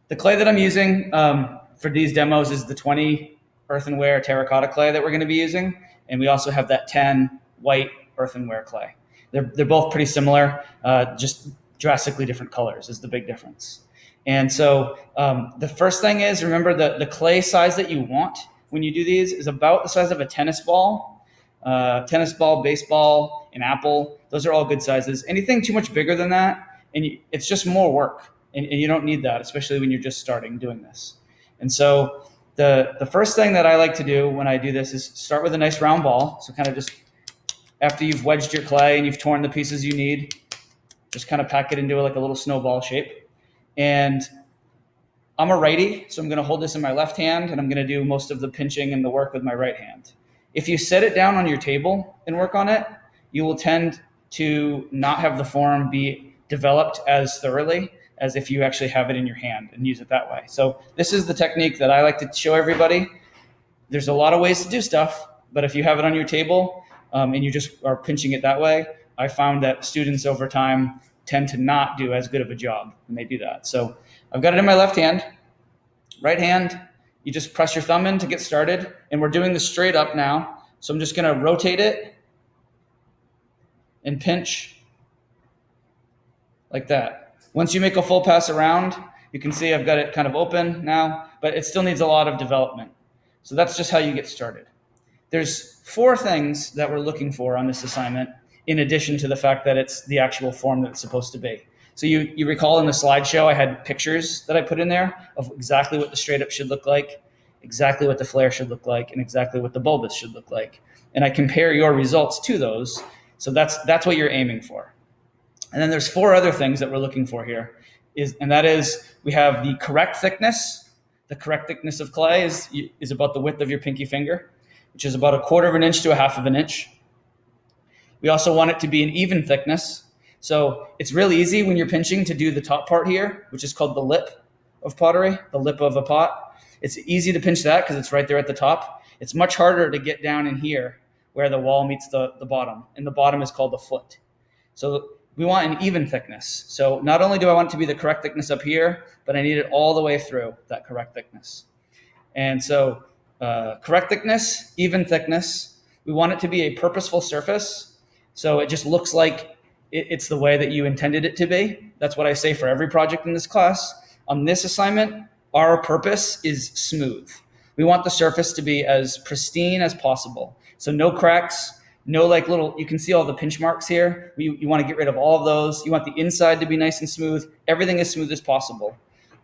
The clay that I'm using for these demos is the 20 earthenware terracotta clay that we're going to be using, and we also have that 10 white earthenware clay. They're both pretty similar, just drastically different colors is the big difference. And so the first thing is, remember the clay size that you want when you do these is about the size of a tennis ball. Tennis ball, baseball, an apple, those are all good sizes. Anything too much bigger than that, and it's just more work, and you don't need that, especially when you're just starting doing this. And so the first thing that I like to do when I do this is start with a nice round ball. So kind of just after you've wedged your clay and you've torn the pieces you need, just kind of pack it into like a little snowball shape. And I'm a righty, so I'm going to hold this in my left hand, and I'm going to do most of the pinching and the work with my right hand. If you set it down on your table and work on it, you will tend to not have the form be developed as thoroughly as if you actually have it in your hand and use it that way. So this is the technique that I like to show everybody. There's a lot of ways to do stuff, but if you have it on your table and you just are pinching it that way, I found that students over time tend to not do as good of a job when they do that. So I've got it in my left hand. Right hand, you just press your thumb in to get started, and we're doing this straight up now. So I'm just going to rotate it and pinch like that. Once you make a full pass around, you can see I've got it kind of open now, but it still needs a lot of development. So that's just how you get started. There's 4 things that we're looking for on this assignment, in addition to the fact that it's the actual form that it's supposed to be. So you recall in the slideshow, I had pictures that I put in there of exactly what the straight up should look like, exactly what the flare should look like, and exactly what the bulbous should look like. And I compare your results to those. So that's what you're aiming for. And then there's 4 other things that we're looking for here. And that is, we have the correct thickness. The correct thickness of clay is about the width of your pinky finger, which is about 1/4 of an inch to 1/2 of an inch. We also want it to be an even thickness. So it's really easy when you're pinching to do the top part here, which is called the lip of pottery, the lip of a pot. It's easy to pinch that because it's right there at the top. It's much harder to get down in here where the wall meets the bottom, and the bottom is called the foot. So we want an even thickness. So not only do I want it to be the correct thickness up here, but I need it all the way through that correct thickness. And so correct thickness, even thickness. We want it to be a purposeful surface. So it just looks like it's the way that you intended it to be. That's what I say for every project in this class. On this assignment, our purpose is smooth. We want the surface to be as pristine as possible. So no cracks, no like little, you can see all the pinch marks here. You want to get rid of all of those. You want the inside to be nice and smooth. Everything as smooth as possible.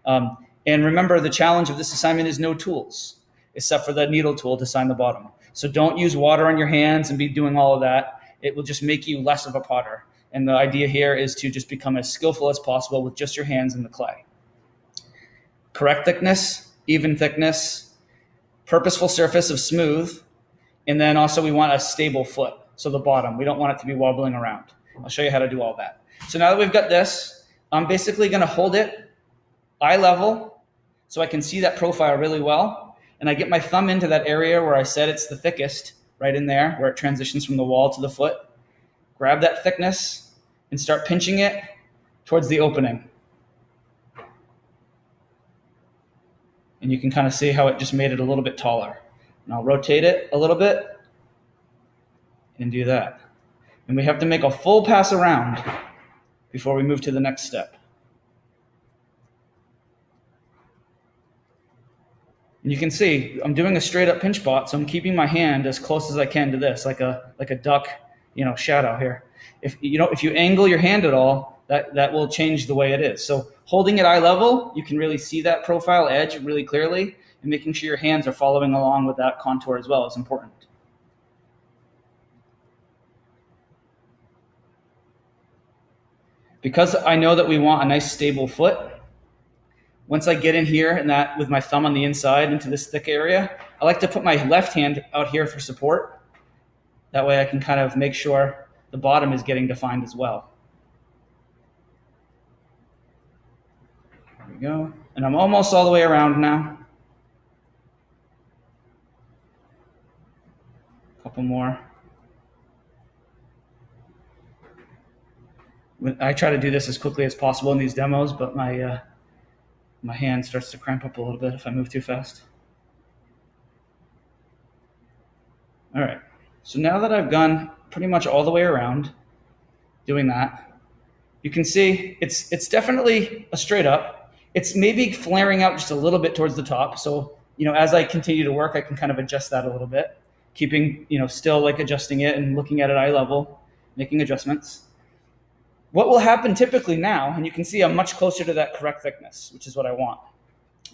And remember, the challenge of this assignment is no tools, except for the needle tool to sign the bottom. So don't use water on your hands and be doing all of that. It will just make you less of a potter. And the idea here is to just become as skillful as possible with just your hands and the clay. Correct thickness, even thickness, purposeful surface of smooth, and then also we want a stable foot. So the bottom, we don't want it to be wobbling around. I'll show you how to do all that. So now that we've got this, I'm basically going to hold it eye level so I can see that profile really well. And I get my thumb into that area where I said it's the thickest, right in there, where it transitions from the wall to the foot. Grab that thickness and start pinching it towards the opening. And you can kind of see how it just made it a little bit taller. And I'll rotate it a little bit and do that. And we have to make a full pass around before we move to the next step. And you can see I'm doing a straight up pinch pot, so I'm keeping my hand as close as I can to this, like a duck, shadow here. If you angle your hand at all, that will change the way it is. So holding it eye level, you can really see that profile edge really clearly, and making sure your hands are following along with that contour as well is important. Because I know that we want a nice stable foot, once I get in here and that with my thumb on the inside into this thick area, I like to put my left hand out here for support. That way I can kind of make sure the bottom is getting defined as well. There we go. And I'm almost all the way around now. A couple more. I try to do this as quickly as possible in these demos, but my My hand starts to cramp up a little bit if I move too fast. All right, so now that I've gone pretty much all the way around doing that, you can see it's definitely a straight up. It's maybe flaring out just a little bit towards the top. So, as I continue to work, I can kind of adjust that a little bit, keeping, still like adjusting it and looking at it eye level, making adjustments. What will happen typically now, and you can see I'm much closer to that correct thickness, which is what I want.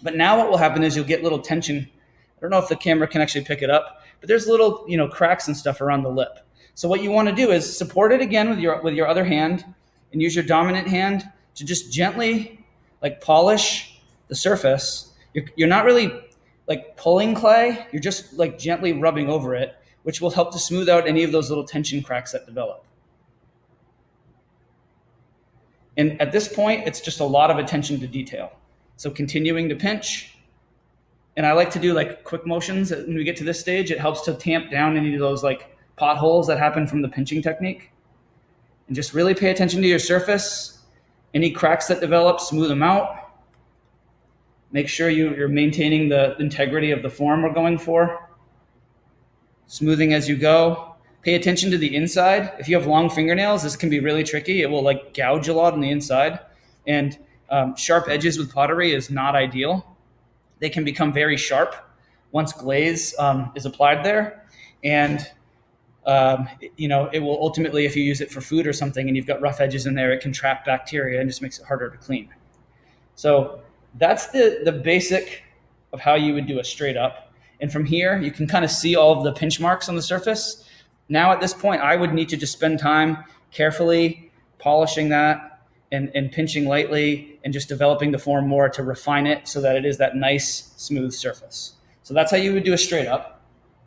But now what will happen is you'll get little tension. I don't know if the camera can actually pick it up, but there's little, cracks and stuff around the lip. So what you want to do is support it again with your other hand and use your dominant hand to just gently like polish the surface. You're not really like pulling clay, you're just like gently rubbing over it, which will help to smooth out any of those little tension cracks that develop. And at this point, it's just a lot of attention to detail. So continuing to pinch. And I like to do like quick motions when we get to this stage. It helps to tamp down any of those like potholes that happen from the pinching technique. And just really pay attention to your surface. Any cracks that develop, smooth them out. Make sure you're maintaining the integrity of the form we're going for. Smoothing as you go. Pay attention to the inside. If you have long fingernails, this can be really tricky. It will like gouge a lot on the inside. And sharp edges with pottery is not ideal. They can become very sharp once glaze is applied there. And, it will ultimately, if you use it for food or something and you've got rough edges in there, it can trap bacteria and just makes it harder to clean. So that's the basic of how you would do a straight up. And from here, you can kind of see all of the pinch marks on the surface. Now at this point, I would need to just spend time carefully polishing that and pinching lightly and just developing the form more to refine it so that it is that nice, smooth surface. So that's how you would do a straight up.